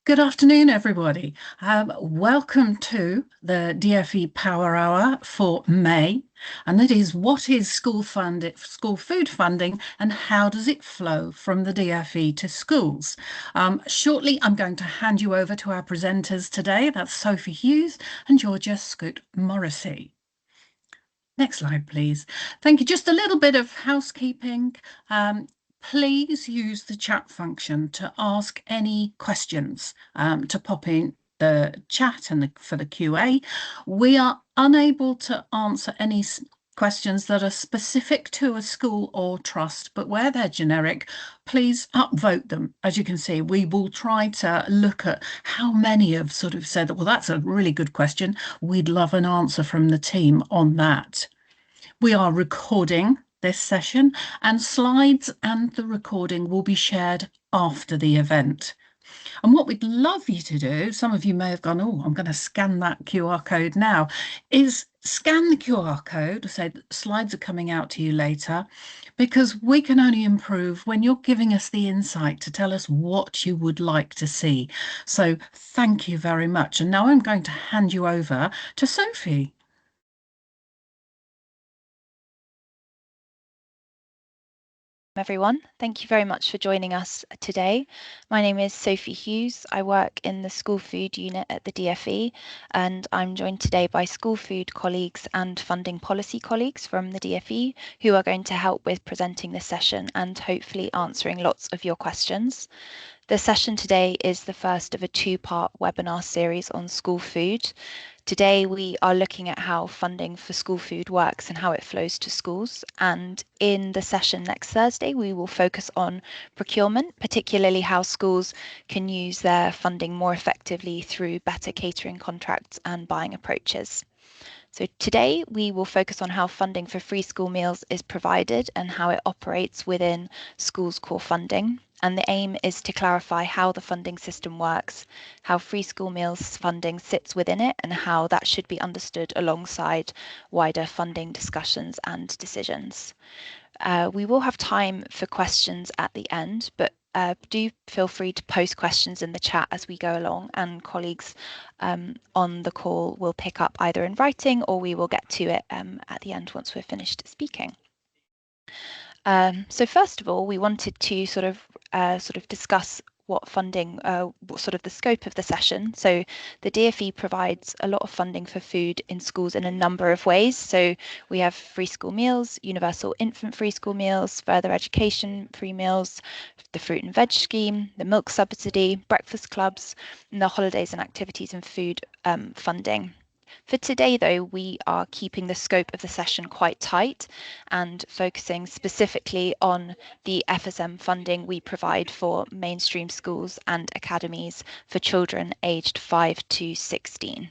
Good afternoon, everybody. Welcome to the DfE Power Hour for May, and that is what is school food funding, and how does it flow from the DfE to schools? Shortly, I'm going to hand you over to our presenters today. That's Sophie Hughes and Georgia Scoot-Morrissey. Next slide, please. Thank you. Just a little bit of housekeeping. Please use the chat function to ask any questions, to pop in the chat and for the QA. We are unable to answer any questions that are specific to a school or trust, but where they're generic, please upvote them. As you can see, we will try to look at how many have sort of said, well, that's a really good question. We'd love an answer from the team on that. We are recording this session, and slides and the recording will be shared after the event. And what we'd love you to do, some of you may have gone, oh, I'm going to scan that QR code now, is scan the QR code, say slides are coming out to you later, because we can only improve when you're giving us the insight to tell us what you would like to see. So thank you very much. And now I'm going to hand you over to Sophie. Everyone, thank you very much for joining us today. My name is Sophie Hughes. I work in the school food unit at the DfE, and I'm joined today by school food colleagues and funding policy colleagues from the DfE who are going to help with presenting this session and hopefully answering lots of your questions. The session today is the first of a two-part webinar series on school food. Today we are looking at how funding for school food works and how it flows to schools. And in the session next Thursday, we will focus on procurement, particularly how schools can use their funding more effectively through better catering contracts and buying approaches. So today we will focus on how funding for free school meals is provided and how it operates within schools' core funding. And the aim is to clarify how the funding system works, how free school meals funding sits within it, and how that should be understood alongside wider funding discussions and decisions. We will have time for questions at the end, but do feel free to post questions in the chat as we go along, and colleagues on the call will pick up either in writing or we will get to it at the end once we're finished speaking. So first of all, we wanted to sort of discuss what funding, what sort of the scope of the session. So the DfE provides a lot of funding for food in schools in a number of ways. So we have free school meals, universal infant free school meals, further education free meals, the fruit and veg scheme, the milk subsidy, breakfast clubs, and the holidays and activities and food funding. For today, though, we are keeping the scope of the session quite tight and focusing specifically on the FSM funding we provide for mainstream schools and academies for children aged 5 to 16.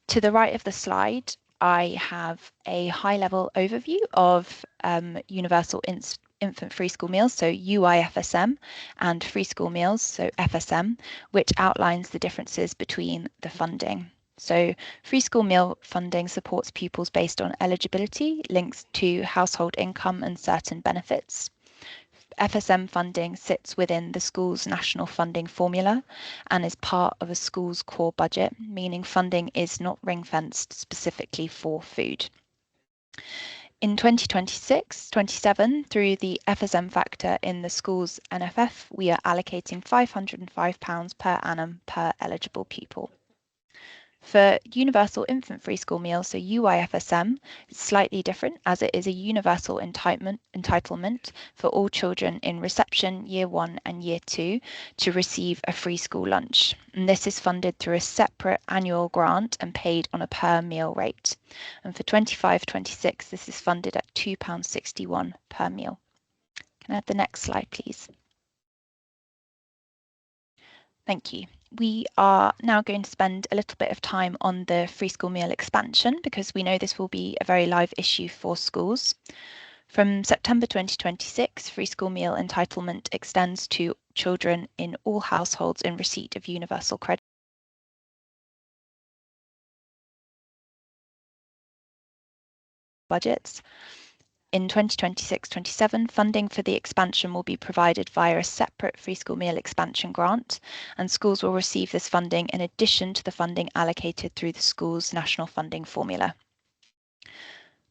To the right of the slide, I have a high-level overview of universal infant free school meals, so UIFSM, and free school meals, so FSM, which outlines the differences between the funding. So free school meal funding supports pupils based on eligibility, links to household income and certain benefits. FSM funding sits within the school's national funding formula and is part of a school's core budget, meaning funding is not ring-fenced specifically for food. In 2026-27, through the FSM factor in the school's NFF, we are allocating £505 per annum per eligible pupil. For universal infant free school meals, so UIFSM, it's slightly different as it is a universal entitlement for all children in reception, year 1 and year 2 to receive a free school lunch. And this is funded through a separate annual grant and paid on a per meal rate. And for 25-26, this is funded at £2.61 per meal. Can I have the next slide, please? Thank you. We are now going to spend a little bit of time on the free school meal expansion because we know this will be a very live issue for schools. From September 2026, free school meal entitlement extends to children in all households in receipt of universal credit budgets. In 2026-27, funding for the expansion will be provided via a separate free school meal expansion grant, and schools will receive this funding in addition to the funding allocated through the school's national funding formula.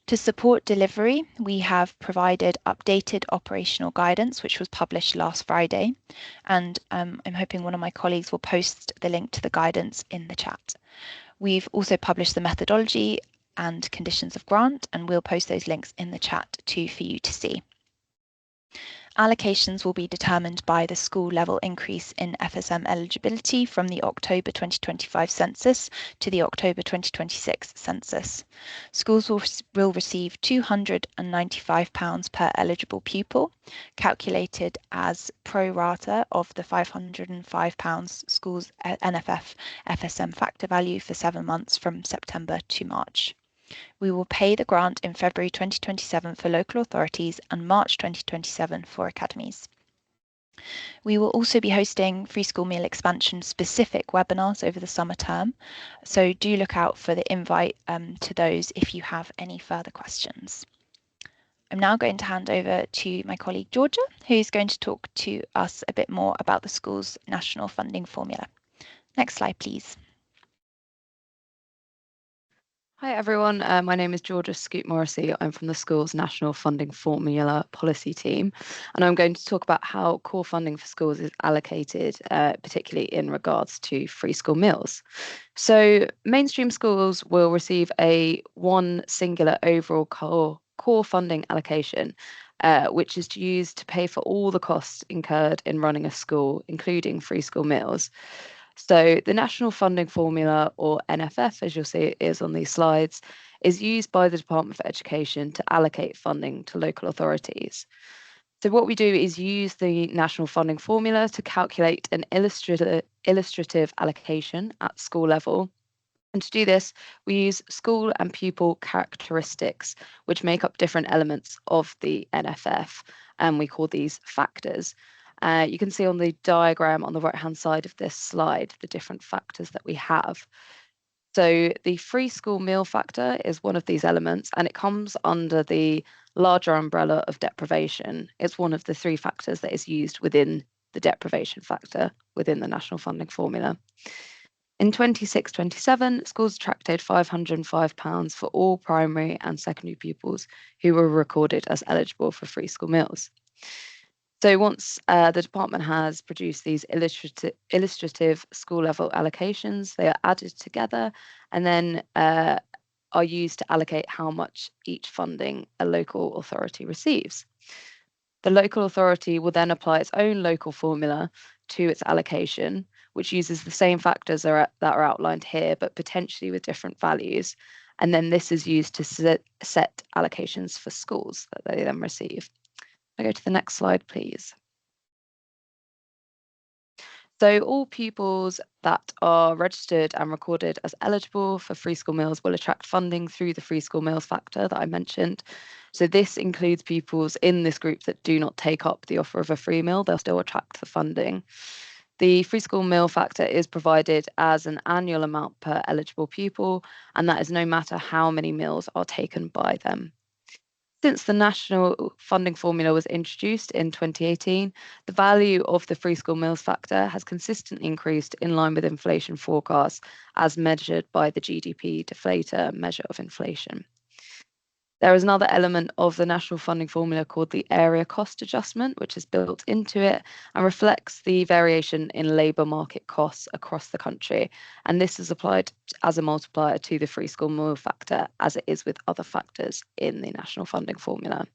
To support delivery, we have provided updated operational guidance, which was published last Friday, and I'm hoping one of my colleagues will post the link to the guidance in the chat. We've also published the methodology and conditions of grant, and we'll post those links in the chat too for you to see. Allocations will be determined by the school level increase in FSM eligibility from the October 2025 census to the October 2026 census. Schools will receive £295 per eligible pupil, calculated as pro rata of the £505 schools NFF FSM factor value for 7 months from September to March. We will pay the grant in February 2027 for local authorities and March 2027 for academies. We will also be hosting free school meal expansion specific webinars over the summer term, so do look out for the invite to those if you have any further questions. I'm now going to hand over to my colleague Georgia, who's going to talk to us a bit more about the school's national funding formula. Next slide, please. Hi everyone, my name is Georgia Scoot-Morrissey. I'm from the school's National Funding Formula Policy team, and I'm going to talk about how core funding for schools is allocated, particularly in regards to free school meals. So mainstream schools will receive one singular overall core funding allocation, which is used to pay for all the costs incurred in running a school, including free school meals. So the National Funding Formula, or NFF, as you'll see it is on these slides, is used by the Department for Education to allocate funding to local authorities. So what we do is use the National Funding Formula to calculate an illustrative allocation at school level. And to do this, we use school and pupil characteristics, which make up different elements of the NFF, and we call these factors. You can see on the diagram on the right-hand side of this slide the different factors that we have. So the free school meal factor is one of these elements, and it comes under the larger umbrella of deprivation. It's one of the 3 factors that is used within the deprivation factor within the National Funding Formula. In 26-27, schools attracted £505 for all primary and secondary pupils who were recorded as eligible for free school meals. So once the department has produced these illustrative school level allocations, they are added together and then are used to allocate how much each funding a local authority receives. The local authority will then apply its own local formula to its allocation, which uses the same factors that are outlined here, but potentially with different values. And then this is used to set allocations for schools that they then receive. I'll go to the next slide, please. So all pupils that are registered and recorded as eligible for free school meals will attract funding through the free school meals factor that I mentioned. So this includes pupils in this group that do not take up the offer of a free meal, they'll still attract the funding. The free school meal factor is provided as an annual amount per eligible pupil, and that is no matter how many meals are taken by them. Since the National Funding Formula was introduced in 2018, the value of the free school meals factor has consistently increased in line with inflation forecasts as measured by the GDP deflator measure of inflation. There is another element of the National Funding Formula called the area cost adjustment, which is built into it and reflects the variation in labour market costs across the country. And this is applied as a multiplier to the free school meal factor, as it is with other factors in the National Funding Formula.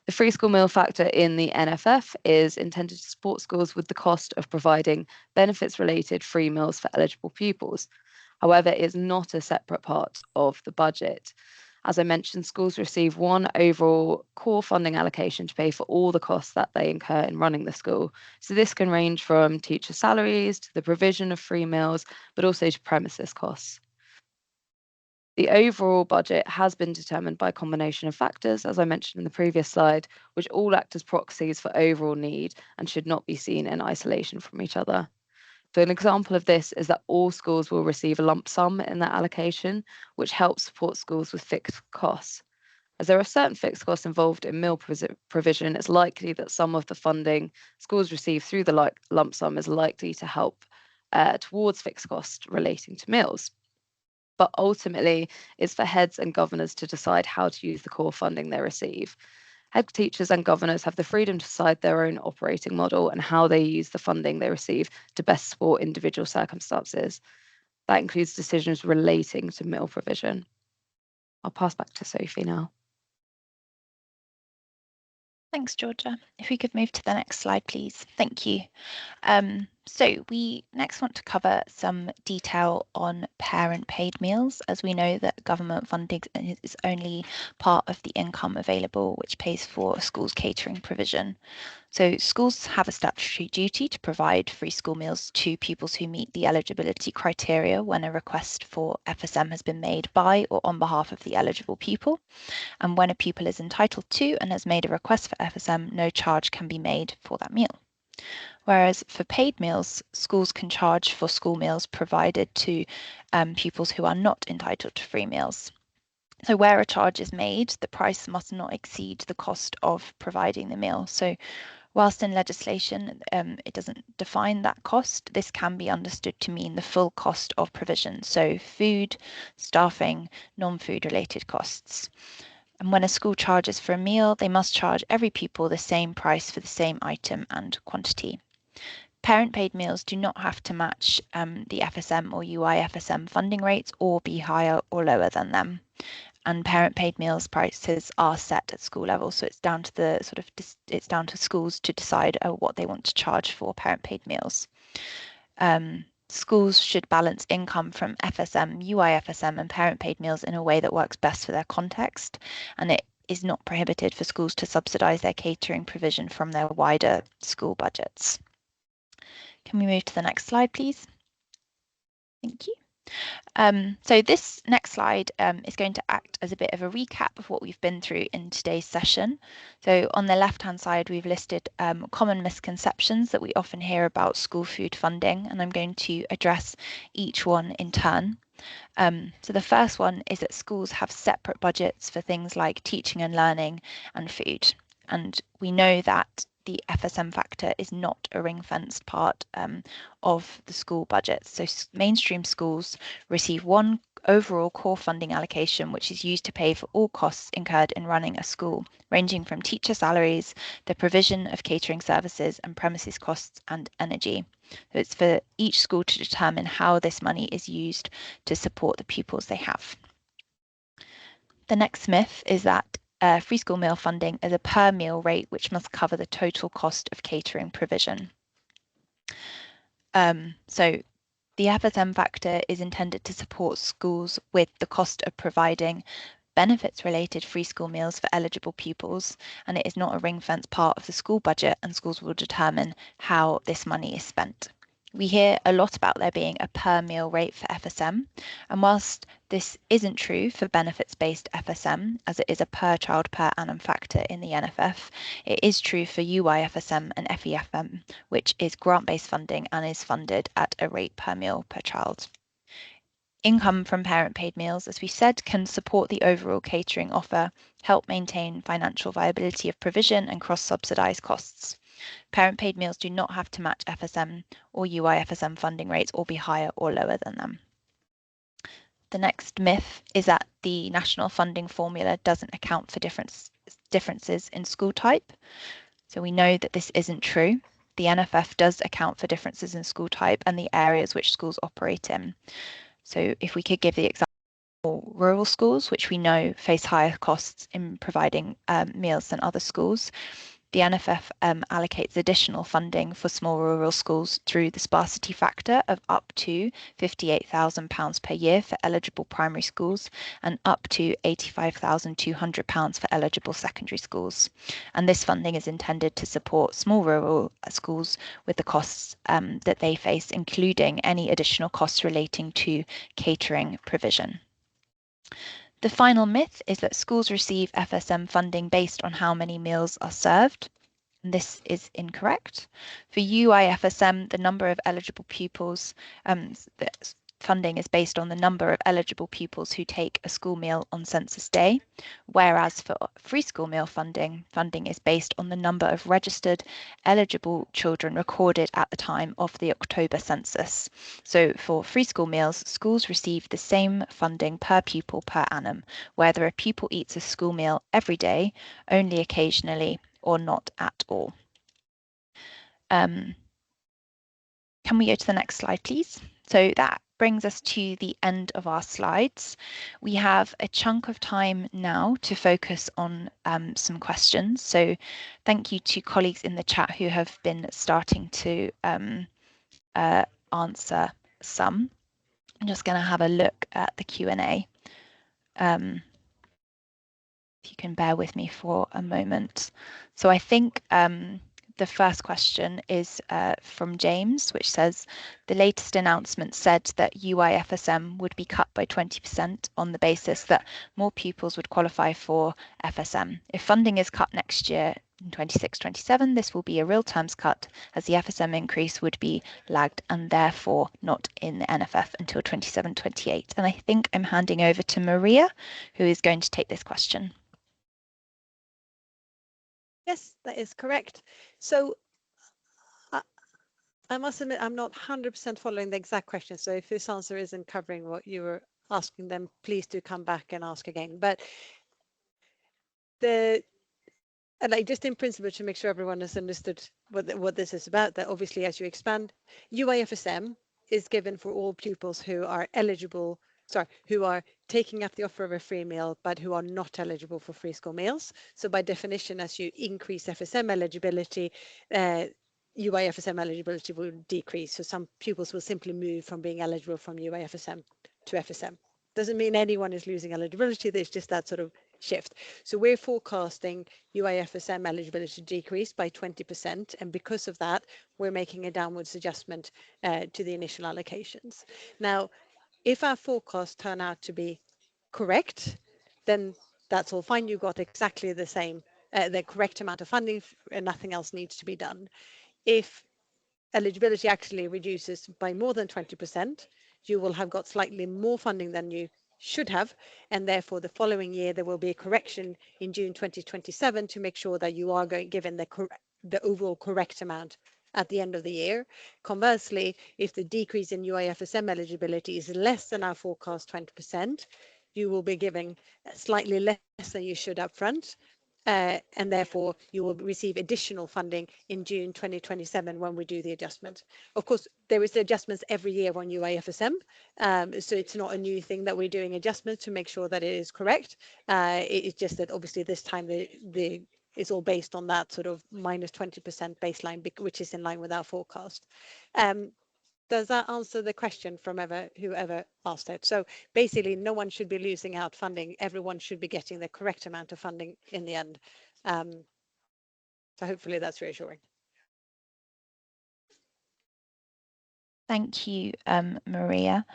The free school meal factor in the NFF is intended to support schools with the cost of providing benefits-related free meals for eligible pupils. However, it is not a separate part of the budget. As I mentioned, schools receive one overall core funding allocation to pay for all the costs that they incur in running the school. So this can range from teacher salaries to the provision of free meals, but also to premises costs. The overall budget has been determined by a combination of factors, as I mentioned in the previous slide, which all act as proxies for overall need and should not be seen in isolation from each other. So an example of this is that all schools will receive a lump sum in their allocation, which helps support schools with fixed costs. As there are certain fixed costs involved in meal provision, it's likely that some of the funding schools receive through the lump sum is likely to help towards fixed costs relating to meals. But ultimately, it's for heads and governors to decide how to use the core funding they receive. Head teachers and governors have the freedom to decide their own operating model and how they use the funding they receive to best support individual circumstances. That includes decisions relating to meal provision. I'll pass back to Sophie now. Thanks, Georgia. If we could move to the next slide, please. Thank you. So we next want to cover some detail on parent paid meals, as we know that government funding is only part of the income available, which pays for a school's catering provision. So schools have a statutory duty to provide free school meals to pupils who meet the eligibility criteria when a request for FSM has been made by or on behalf of the eligible pupil. And when a pupil is entitled to and has made a request for FSM, no charge can be made for that meal. Whereas for paid meals, schools can charge for school meals provided to pupils who are not entitled to free meals. So where a charge is made, the price must not exceed the cost of providing the meal. So whilst in legislation it doesn't define that cost, this can be understood to mean the full cost of provision. So food, staffing, non-food related costs. And when a school charges for a meal, they must charge every pupil the same price for the same item and quantity. Parent paid meals do not have to match the FSM or UI FSM funding rates or be higher or lower than them. And parent paid meals prices are set at school level, so it's down to the it's down to schools to decide what they want to charge for parent paid meals. Schools should balance income from FSM, UI FSM and parent paid meals in a way that works best for their context, and it is not prohibited for schools to subsidise their catering provision from their wider school budgets. Can we move to the next slide, please? Thank you. So this next slide is going to act as a bit of a recap of what we've been through in today's session. So on the left-hand side, we've listed common misconceptions that we often hear about school food funding, and I'm going to address each one in turn. So the first one is that schools have separate budgets for things like teaching and learning and food. And we know that the FSM factor is not a ring-fenced part of the school budget. So mainstream schools receive one overall core funding allocation, which is used to pay for all costs incurred in running a school, ranging from teacher salaries, the provision of catering services and premises costs and energy. So it's for each school to determine how this money is used to support the pupils they have. The next myth is that free school meal funding is a per meal rate which must cover the total cost of catering provision. So the FSM factor is intended to support schools with the cost of providing benefits-related free school meals for eligible pupils, and it is not a ring-fenced part of the school budget, and schools will determine how this money is spent. We hear a lot about there being a per meal rate for FSM, and whilst this isn't true for benefits-based FSM, as it is a per child per annum factor in the NFF, it is true for UI FSM and FEFM, which is grant-based funding and is funded at a rate per meal per child. Income from parent paid meals, as we said, can support the overall catering offer, help maintain financial viability of provision and cross-subsidise costs. Parent paid meals do not have to match FSM or UI FSM funding rates or be higher or lower than them. The next myth is that the national funding formula doesn't account for differences in school type. So we know that this isn't true. The NFF does account for differences in school type and the areas which schools operate in. So if we could give the example of rural schools, which we know face higher costs in providing meals than other schools, the NFF allocates additional funding for small rural schools through the sparsity factor of up to £58,000 per year for eligible primary schools and up to £85,200 for eligible secondary schools. And this funding is intended to support small rural schools with the costs that they face, including any additional costs relating to catering provision. The final myth is that schools receive FSM funding based on how many meals are served. And this is incorrect. For UI FSM, the number of eligible pupils, funding is based on the number of eligible pupils who take a school meal on census day, whereas for free school meal funding, funding is based on the number of registered eligible children recorded at the time of the October census. So for free school meals, schools receive the same funding per pupil per annum, whether a pupil eats a school meal every day, only occasionally, or not at all. Can we go to the next slide, please? So that brings us to the end of our slides. We have a chunk of time now to focus on some questions. So thank you to colleagues in the chat who have been starting to answer some. I'm just going to have a look at the Q&A. If you can bear with me for a moment. So I think the first question is from James, which says, the latest announcement said that UIFSM would be cut by 20% on the basis that more pupils would qualify for FSM. If funding is cut next year, in 26-27, this will be a real terms cut, as the FSM increase would be lagged and therefore not in the NFF until 27-28. And I think I'm handing over to Maria, who is going to take this question. Yes, that is correct. So I must admit, I'm not 100% following the exact question. So if this answer isn't covering what you were asking, then please do come back and ask again. But just in principle, to make sure everyone has understood what this is about, that obviously as you expand, UIFSM is given for all pupils who are eligible, who are taking up the offer of a free meal, but who are not eligible for free school meals. So by definition, as you increase FSM eligibility, UIFSM eligibility will decrease. So some pupils will simply move from being eligible from UIFSM to FSM. Doesn't mean anyone is losing eligibility, there's just that sort of shift. So we're forecasting UIFSM eligibility to decrease by 20%, and because of that, we're making a downwards adjustment to the initial allocations. Now, if our forecasts turn out to be correct, then that's all fine. You got exactly the same, the correct amount of funding, and nothing else needs to be done. If eligibility actually reduces by more than 20%, you will have got slightly more funding than you should have, and therefore the following year there will be a correction in June 2027 to make sure that you are given the overall correct amount at the end of the year. Conversely, if the decrease in UIFSM eligibility is less than our forecast 20%, you will be giving slightly less than you should up front. And therefore you will receive additional funding in June 2027 when we do the adjustment. Of course, there is adjustments every year on UIFSM, so it's not a new thing that we're doing adjustments to make sure that it is correct. It's just that obviously this time it's all based on that sort of minus 20% baseline, which is in line with our forecast. Does that answer the question from whoever asked it? So basically, no one should be losing out funding. Everyone should be getting the correct amount of funding in the end. So hopefully that's reassuring. Thank you, Maria.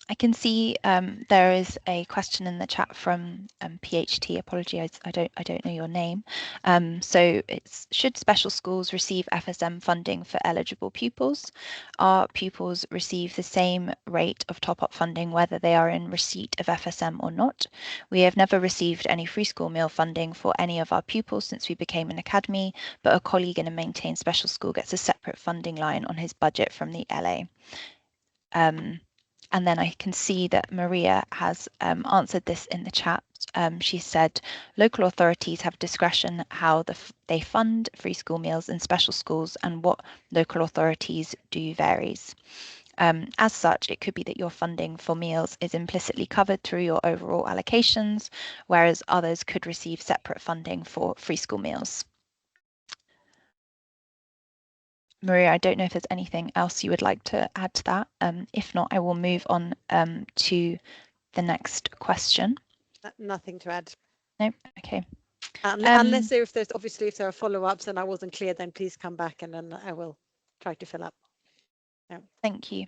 I can see there is a question in the chat from PHT. Apologies, I don't know your name. So it's, should special schools receive FSM funding for eligible pupils? Are pupils receive the same rate of top-up funding whether they are in receipt of FSM or not? We have never received any free school meal funding for any of our pupils since we became an academy, but a colleague in a maintained special school gets a separate funding line on his budget from the LA. And then I can see that Maria has answered this in the chat. She said, local authorities have discretion how they fund free school meals in special schools, and what local authorities do varies. As such, it could be that your funding for meals is implicitly covered through your overall allocations, whereas others could receive separate funding for free school meals. Maria, I don't know if there's anything else you would like to add to that. If not, I will move on to the next question. Nothing to add. No, okay. Unless if there are follow-ups and I wasn't clear, then please come back and then I will try to fill up. Yeah. Thank you.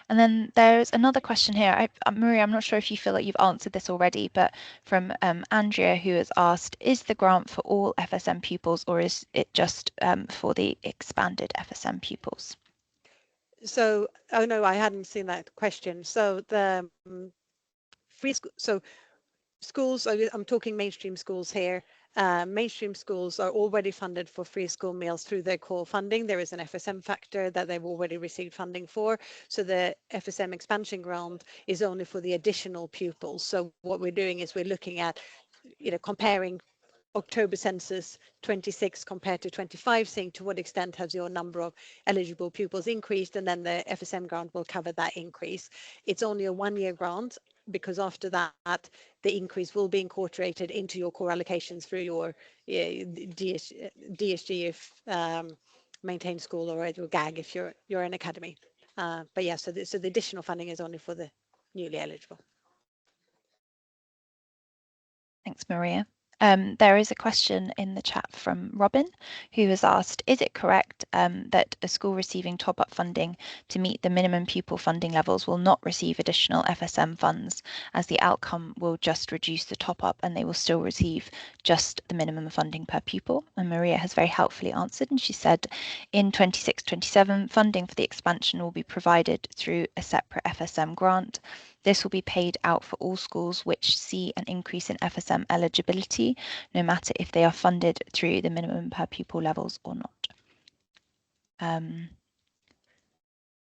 And then there's another question here. Maria, I'm not sure if you feel like you've answered this already, but from Andrea, who has asked, is the grant for all FSM pupils or is it just for the expanded FSM pupils? So, oh no, I hadn't seen that question. So the free school, so schools, I'm talking mainstream schools here. Mainstream schools are already funded for free school meals through their core funding. There is an FSM factor that they've already received funding for. So the FSM expansion grant is only for the additional pupils. So what we're doing is we're looking at, comparing October census 26 compared to 25, seeing to what extent has your number of eligible pupils increased, and then the FSM grant will cover that increase. It's only a 1-year grant, because after that the increase will be incorporated into your core allocations through your DSG if maintained school, or your GAG if you're an academy. But yeah, so the additional funding is only for the newly eligible. Thanks, Maria. There is a question in the chat from Robin, who has asked, is it correct that a school receiving top-up funding to meet the minimum pupil funding levels will not receive additional FSM funds, as the outcome will just reduce the top-up and they will still receive just the minimum funding per pupil? And Maria has very helpfully answered, and she said, in 26-27, funding for the expansion will be provided through a separate FSM grant. This will be paid out for all schools which see an increase in FSM eligibility, no matter if they are funded through the minimum per pupil levels or not.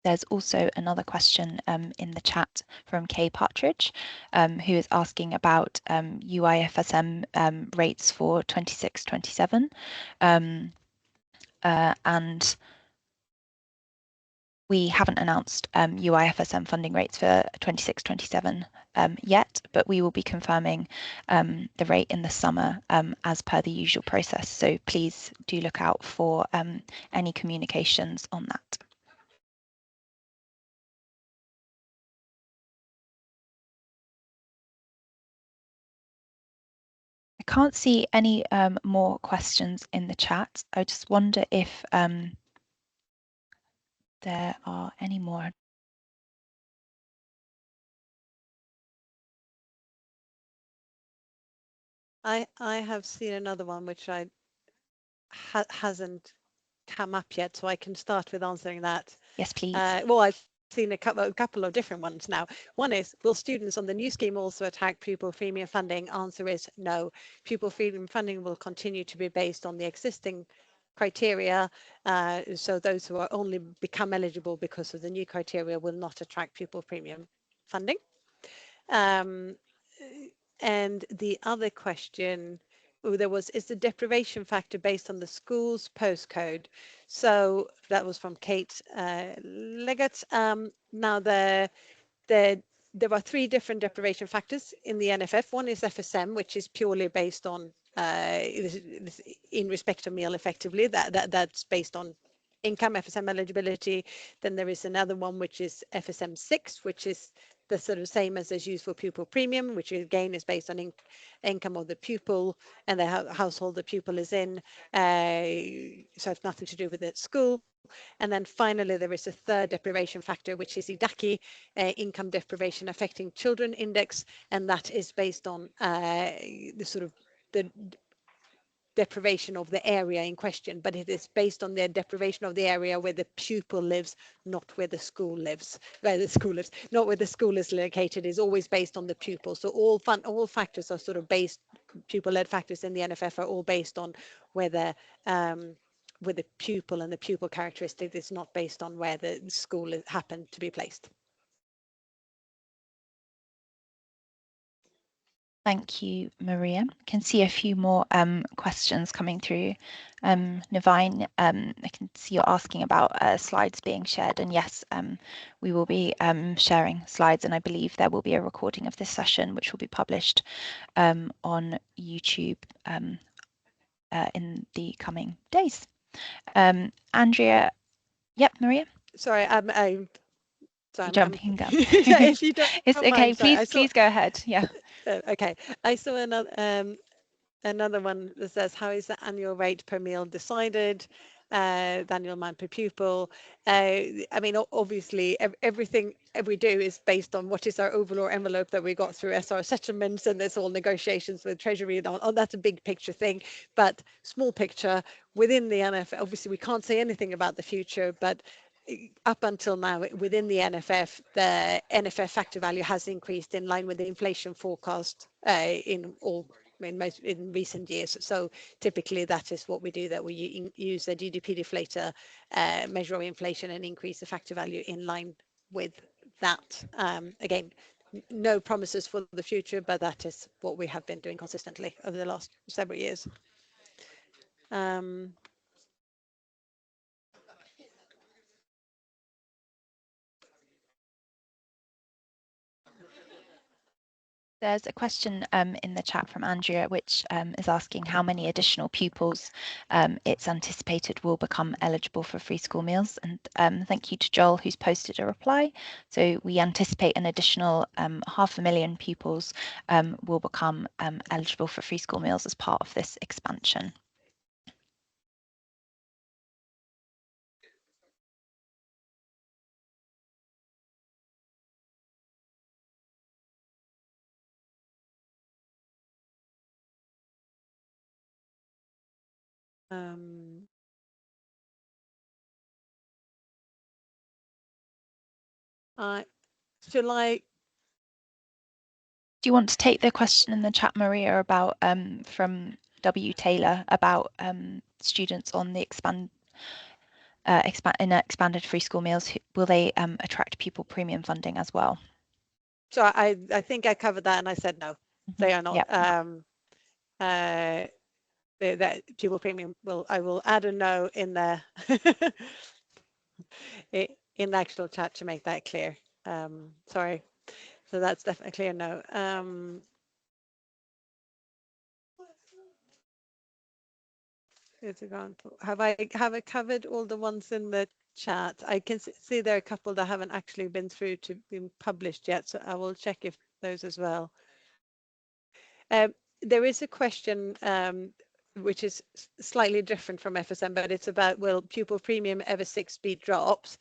There's also another question in the chat from Kay Partridge, who is asking about UIFSM rates for 26-27. And we haven't announced UIFSM funding rates for 26-27 yet, but we will be confirming the rate in the summer as per the usual process. So please do look out for any communications on that. I can't see any more questions in the chat. I just wonder if there are any more. I have seen another one which I hasn't come up yet, so I can start with answering that. Yes, please. Well, I've seen a couple of different ones now. One is, will students on the new scheme also attract pupil premium funding? Answer is no. Pupil premium funding will continue to be based on the existing criteria. So those who are only become eligible because of the new criteria will not attract pupil premium funding. And the other question is the deprivation factor based on the school's postcode? So that was from Kate Leggett. Now there are 3 different deprivation factors in the NFF. One is FSM, which is purely based on in respect of meal effectively. That's based on income, FSM eligibility. Then there is another one which is FSM 6, which is the sort of same as is used for pupil premium, which again is based on income of the pupil and the household the pupil is in. So it's nothing to do with the school. And then finally, there is a third deprivation factor, which is IDACI, income deprivation affecting children index, and that is based on the sort of the deprivation of the area in question, but it is based on the deprivation of the area where the pupil lives, not where the school lives. Not where the school is located, is always based on the pupil. So all factors are sort of based, pupil-led factors in the NFF are all based on where the pupil and the pupil characteristic is not based on where the school happened to be placed. Thank you, Maria. I can see a few more questions coming through. Navine, I can see you're asking about slides being shared, and yes, we will be sharing slides, and I believe there will be a recording of this session which will be published on YouTube in the coming days. Andrea, yep, Maria? Sorry, I'm jumping up. If you don't it's okay, mind, sorry, please go ahead. Yeah. Okay, I saw another one that says, how is the annual rate per meal decided? The annual amount per pupil. I mean, obviously, everything we do is based on what is our overall envelope that we got through SR settlements, and there's all negotiations with Treasury and all. That's a big picture thing, but small picture within the NF. Obviously, we can't say anything about the future, but up until now, within the NFF factor value has increased in line with the inflation forecast in recent years. So typically that is what we do, that we use the GDP deflator measure of inflation and increase the factor value in line with that. Again, no promises for the future, but that is what we have been doing consistently over the last several years. There's a question in the chat from Andrea, which is asking how many additional pupils it's anticipated will become eligible for free school meals. And thank you to Joel, who's posted a reply. So we anticipate an additional 500,000 pupils will become eligible for free school meals as part of this expansion. Shall I? Do you want to take the question in the chat, Maria, about from W. Taylor about students on the expanded free school meals? Will they attract pupil premium funding as well? So I think I covered that, and I said no, they are not. Yep. That pupil premium I will add a no in there in the actual chat to make that clear. Sorry, so that's definitely clear no. Have I covered all the ones in the chat? I can see there are a couple that haven't actually been through to be published yet, so I will check if those as well. There is a question which is slightly different from FSM, but it's about, will pupil premium ever 6B drops?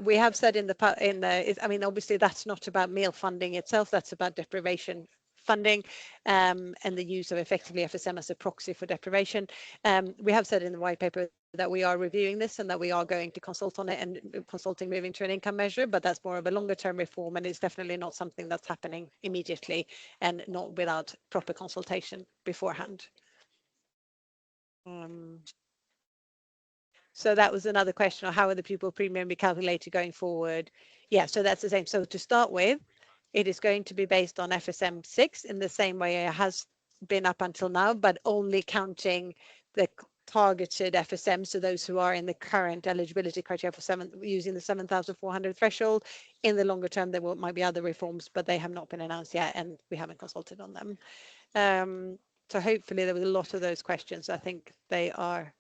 We have said I mean, obviously that's not about meal funding itself, that's about deprivation funding and the use of effectively FSM as a proxy for deprivation. We have said in the white paper that we are reviewing this and that we are going to consult on it and consulting moving to an income measure, but that's more of a longer term reform, and it's definitely not something that's happening immediately and not without proper consultation beforehand. So that was another question of how will the pupil premium be calculated going forward? Yeah, so that's the same. So to start with, it is going to be based on FSM 6 in the same way it has been up until now, but only counting the targeted FSM, so those who are in the current eligibility criteria for using the 7,400 threshold. In the longer term, there might be other reforms, but they have not been announced yet, and we haven't consulted on them. So hopefully there was a lot of those questions. I think they are.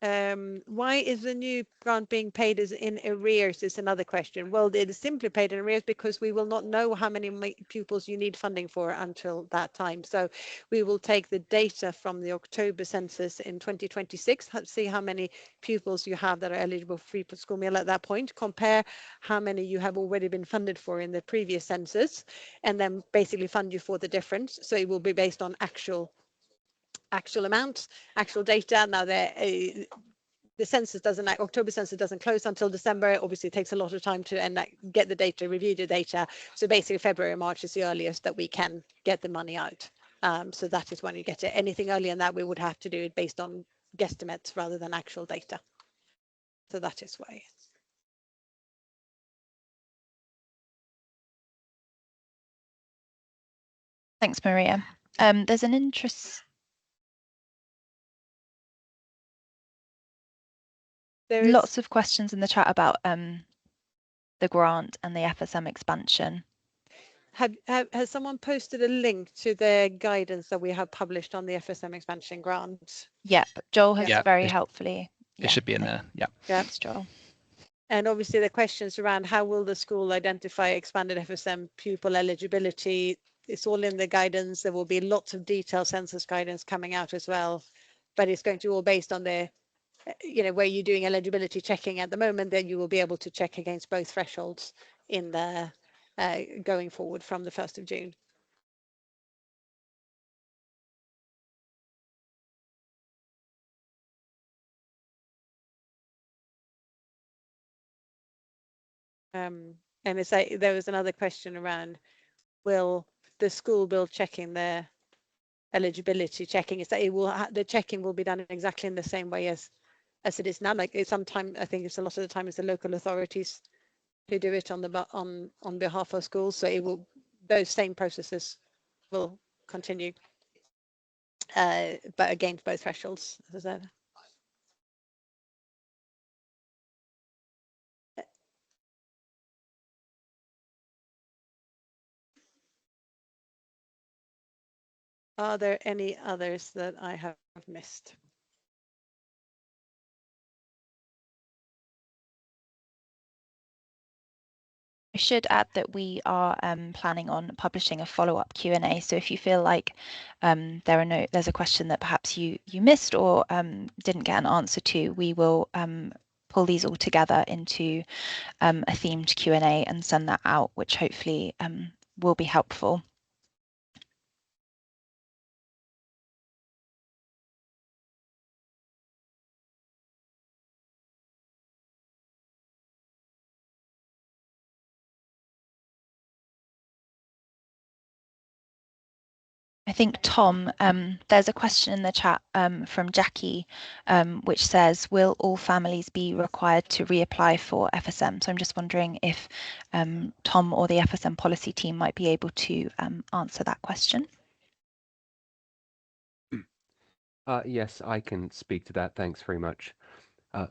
Why is the new grant being paid as in arrears is another question. Well, it is simply paid in arrears because we will not know how many pupils you need funding for until that time. So we will take the data from the October census in 2026, see how many pupils you have that are eligible for free school meal at that point, compare how many you have already been funded for in the previous census, and then basically fund you for the difference. So it will be based on actual amounts, actual data. Now the census October census doesn't close until December. Obviously it takes a lot of time to get the data, review the data. So basically February, March is the earliest that we can get the money out. So that is when you get it. Anything earlier than that, we would have to do it based on guesstimates rather than actual data. So that is why. Thanks, Maria. There's an interest. Lots of questions in the chat about the grant and the FSM expansion. Has someone posted a link to the guidance that we have published on the FSM expansion grant? Yep, Joel has very helpfully. It should be in there. Yeah. Thanks, Joel. And obviously the questions around how will the school identify expanded FSM pupil eligibility, it's all in the guidance. There will be lots of detailed census guidance coming out as well, but it's going to be all based on the, where you're doing eligibility checking at the moment, then you will be able to check against both thresholds in the going forward from the 1st of June. And it's like, there was another question around, will the school be checking their eligibility checking? Is that it will the checking will be done exactly in the same way as it is now? Like sometimes I think it's a lot of the time it's the local authorities who do it on the on behalf of schools. So it will, those same processes will continue, but against both thresholds, as I said. Are there any others that I have missed? I should add that we are planning on publishing a follow-up Q&A. So if you feel like there's a question that perhaps you missed or didn't get an answer to, we will pull these all together into a themed Q&A and send that out, which hopefully will be helpful. I think, Tom, there's a question in the chat from Jackie, which says, will all families be required to reapply for FSM? So I'm just wondering if Tom or the FSM policy team might be able to answer that question. Yes, I can speak to that. Thanks very much,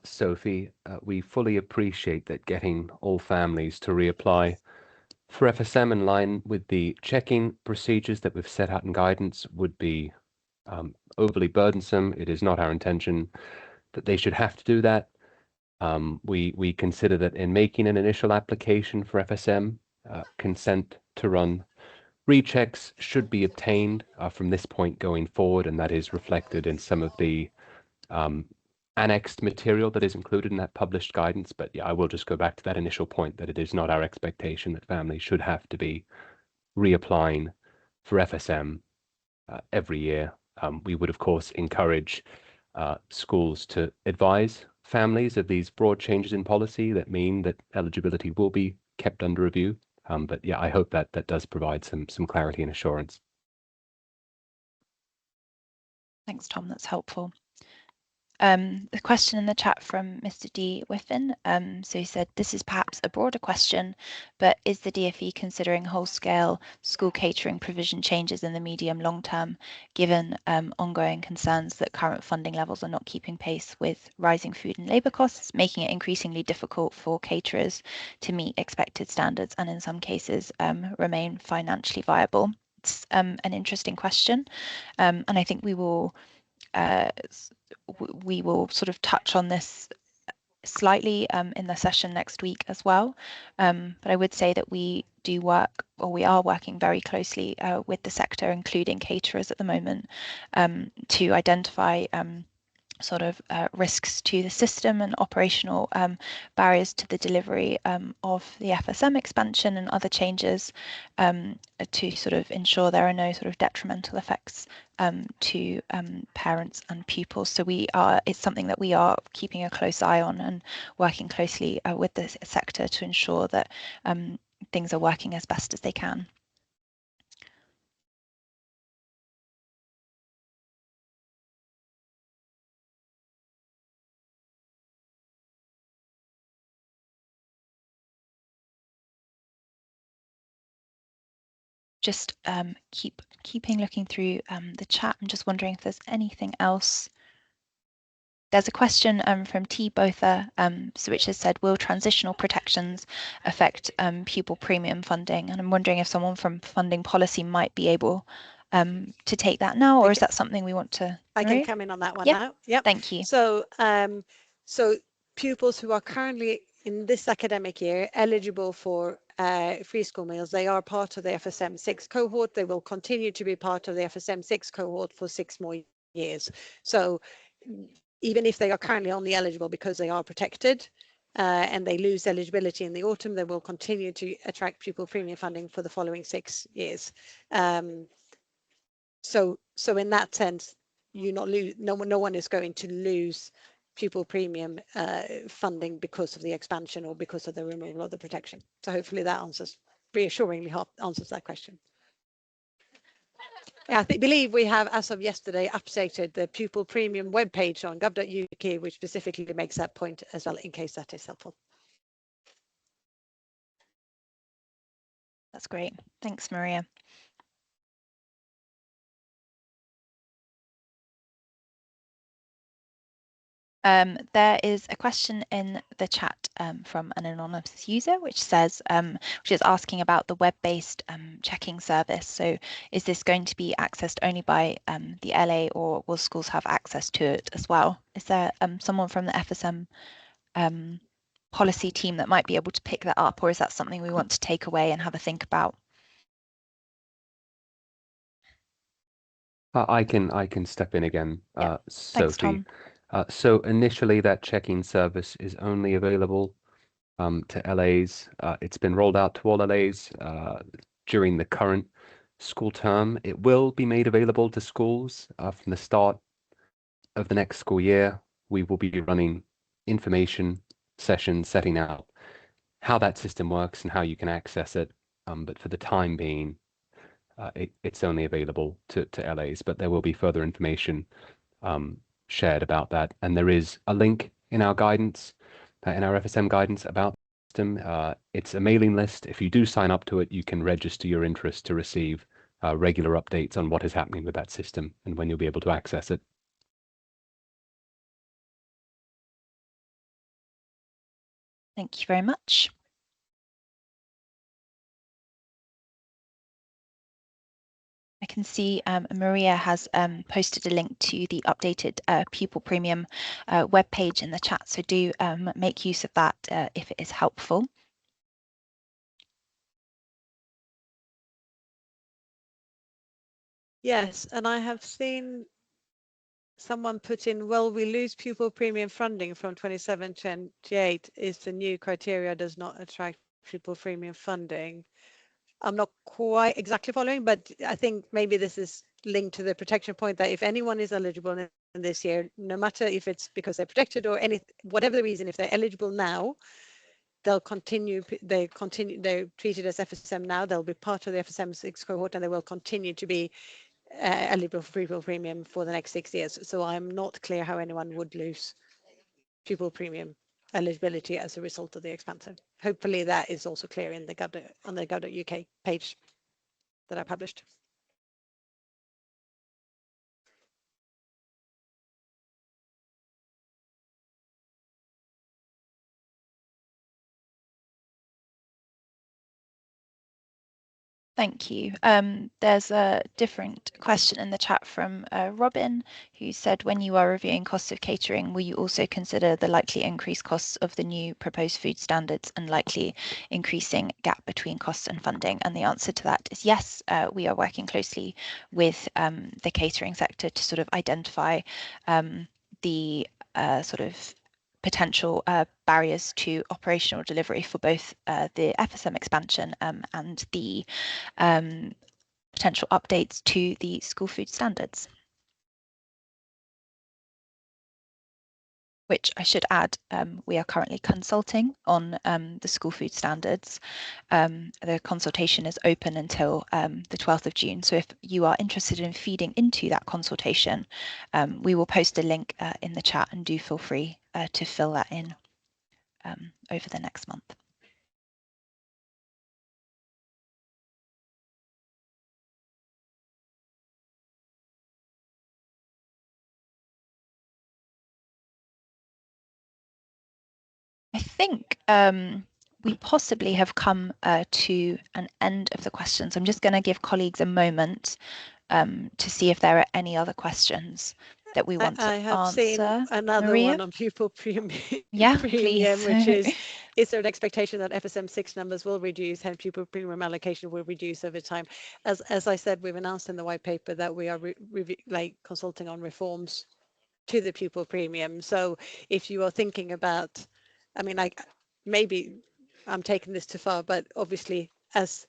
Sophie. We fully appreciate that getting all families to reapply for FSM in line with the checking procedures that we've set out in guidance would be overly burdensome. It is not our intention that they should have to do that. We consider that in making an initial application for FSM, consent to run rechecks should be obtained from this point going forward, and that is reflected in some of the annexed material that is included in that published guidance. But yeah, I will just go back to that initial point that it is not our expectation that families should have to be reapplying for FSM every year. We would, of course, encourage schools to advise families of these broad changes in policy that mean that eligibility will be kept under review. But yeah, I hope that that does provide some clarity and assurance. Thanks, Tom. That's helpful. The question in the chat from Mr. D. Whiffen. So he said, this is perhaps a broader question, but is the DfE considering whole-scale school catering provision changes in the medium long term, given ongoing concerns that current funding levels are not keeping pace with rising food and labour costs, making it increasingly difficult for caterers to meet expected standards and in some cases remain financially viable? It's an interesting question, and I think we will sort of touch on this slightly in the session next week as well. But I would say that we do work, or we are working very closely with the sector, including caterers at the moment, to identify sort of risks to the system and operational barriers to the delivery of the FSM expansion and other changes to sort of ensure there are no sort of detrimental effects to parents and pupils. So it's something that we are keeping a close eye on and working closely with the sector to ensure that things are working as best as they can. Just keeping looking through the chat. I'm just wondering if there's anything else. There's a question from T. Botha, which has said, will transitional protections affect pupil premium funding? And I'm wondering if someone from funding policy might be able to take that now, or is that something we want to? I can come in on that one Yep. now. Yep. Thank you. So, so pupils who are currently in this academic year eligible for free school meals, they are part of the FSM 6 cohort. They will continue to be part of the FSM 6 cohort for 6 more years. So even if they are currently only eligible because they are protected and they lose eligibility in the autumn, they will continue to attract pupil premium funding for the following 6 years. So in that sense, no one is going to lose pupil premium funding because of the expansion or because of the removal of the protection. So hopefully that reassuringly answers that question. Yeah, I believe we have, as of yesterday, updated the pupil premium webpage on gov.uk, which specifically makes that point as well, in case that is helpful. That's great. Thanks, Maria. There is a question in the chat from an anonymous user, which says, which is asking about the web-based checking service. So is this going to be accessed only by the LA, or will schools have access to it as well? Is there someone from the FSM policy team that might be able to pick that up, or is that something we want to take away and have a think about? I can step in again, Yeah. Sophie. Thanks, Tom. So initially, that checking service is only available to LAs. It's been rolled out to all LAs during the current school term. It will be made available to schools from the start of the next school year. We will be running information sessions setting out how that system works and how you can access it. But for the time being, it's only available to LAs, but there will be further information shared about that. And there is a link in our guidance, in our FSM guidance about the system. It's a mailing list. If you do sign up to it, you can register your interest to receive regular updates on what is happening with that system and when you'll be able to access it. Thank you very much. I can see Maria has posted a link to the updated pupil premium webpage in the chat, so do make use of that if it is helpful. Yes, and I have seen someone put in, well, we lose pupil premium funding from 27-28 if the new criteria does not attract pupil premium funding. I'm not quite exactly following, but I think maybe this is linked to the protection point that if anyone is eligible in this year, no matter if it's because they're protected or whatever the reason, if they're eligible now, they're treated as FSM now, they'll be part of the FSM 6 cohort, and they will continue to be eligible for pupil premium for the next 6 years. So I'm not clear how anyone would lose pupil premium eligibility as a result of the expansion. Hopefully that is also clear in the on the gov.uk page that I published. Thank you. There's a different question in the chat from Robin, who said, when you are reviewing costs of catering, will you also consider the likely increased costs of the new proposed food standards and likely increasing gap between costs and funding? And the answer to that is yes. We are working closely with the catering sector to sort of identify the sort of potential barriers to operational delivery for both the FSM expansion and the potential updates to the school food standards. Which I should add, we are currently consulting on the school food standards. The consultation is open until the 12th of June. So if you are interested in feeding into that consultation, we will post a link in the chat, and do feel free to fill that in over the next month. I think we possibly have come to an end of the questions. I'm just going to give colleagues a moment to see if there are any other questions that we want to answer. I have seen another Maria? one on pupil premium, Yeah, premium, please. which is there an expectation that FSM 6 numbers will reduce and pupil premium allocation will reduce over time? As I said, we've announced in the white paper that we are consulting on reforms to the pupil premium. So if you are thinking about, I mean, maybe I'm taking this too far, but obviously as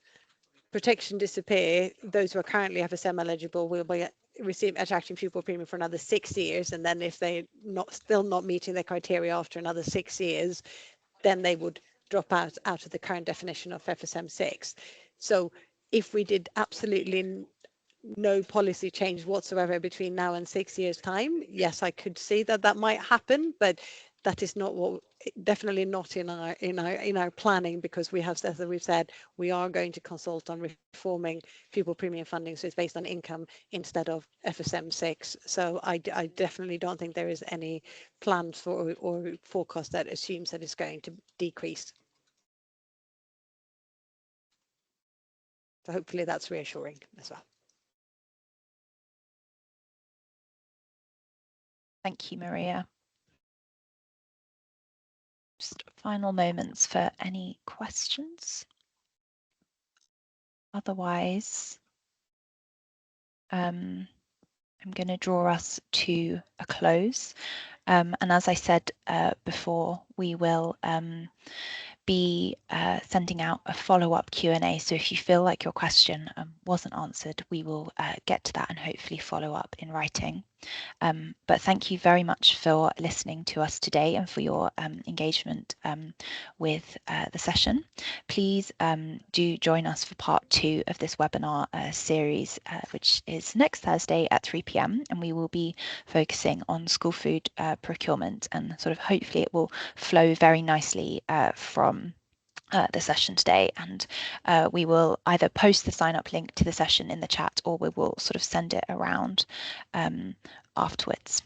protection disappear, those who are currently FSM eligible will be receive attraction pupil premium for another 6 years, and then if they're still not meeting the criteria after another 6 years, then they would drop out of the current definition of FSM 6. So if we did absolutely no policy change whatsoever between now and 6 years time, yes, I could see that might happen, but that is not what, definitely not in our planning, because we have, as we've said, we are going to consult on reforming pupil premium funding, so it's based on income instead of FSM 6. So I definitely don't think there is any plans for or forecast that assumes that it's going to decrease. So hopefully that's reassuring as well. Thank you, Maria. Just final moments for any questions. Otherwise, I'm going to draw us to a close. And as I said before, we will be sending out a follow-up Q&A. So if you feel like your question wasn't answered, we will get to that and hopefully follow up in writing. But thank you very much for listening to us today and for your engagement with the session. Please do join us for part 2 of this webinar series, which is next Thursday at 3 p.m. and we will be focusing on school food procurement, and sort of hopefully it will flow very nicely from the session today, and we will either post the sign up link to the session in the chat, or we will sort of send it around afterwards.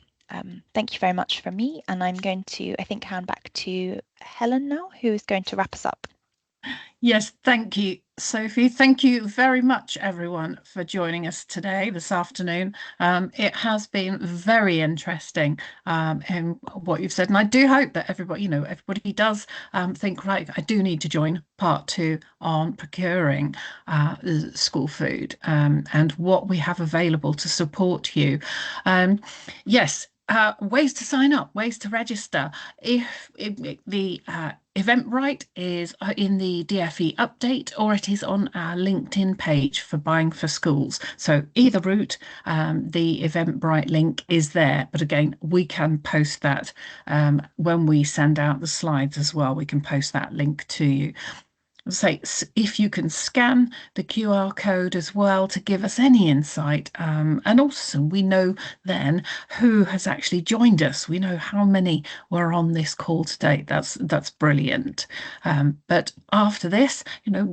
Thank you very much from me, and I'm going to, I think, hand back to Helen now, who is going to wrap us up. Yes, thank you, Sophie. Thank you very much, everyone, for joining us today, this afternoon. It has been very interesting in what you've said, and I do hope that everybody, everybody does think, right, I do need to join part 2 on procuring school food and what we have available to support you. Yes. Ways to sign up, ways to register. If the Eventbrite is in the DfE update, or it is on our LinkedIn page for Buying for Schools. So either route, the Eventbrite link is there. But again, we can post that when we send out the slides as well. We can post that link to you. Say if you can scan the QR code as well to give us any insight, and also we know then who has actually joined us. We know how many were on this call today. That's brilliant. But after this,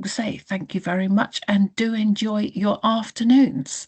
say thank you very much and do enjoy your afternoons.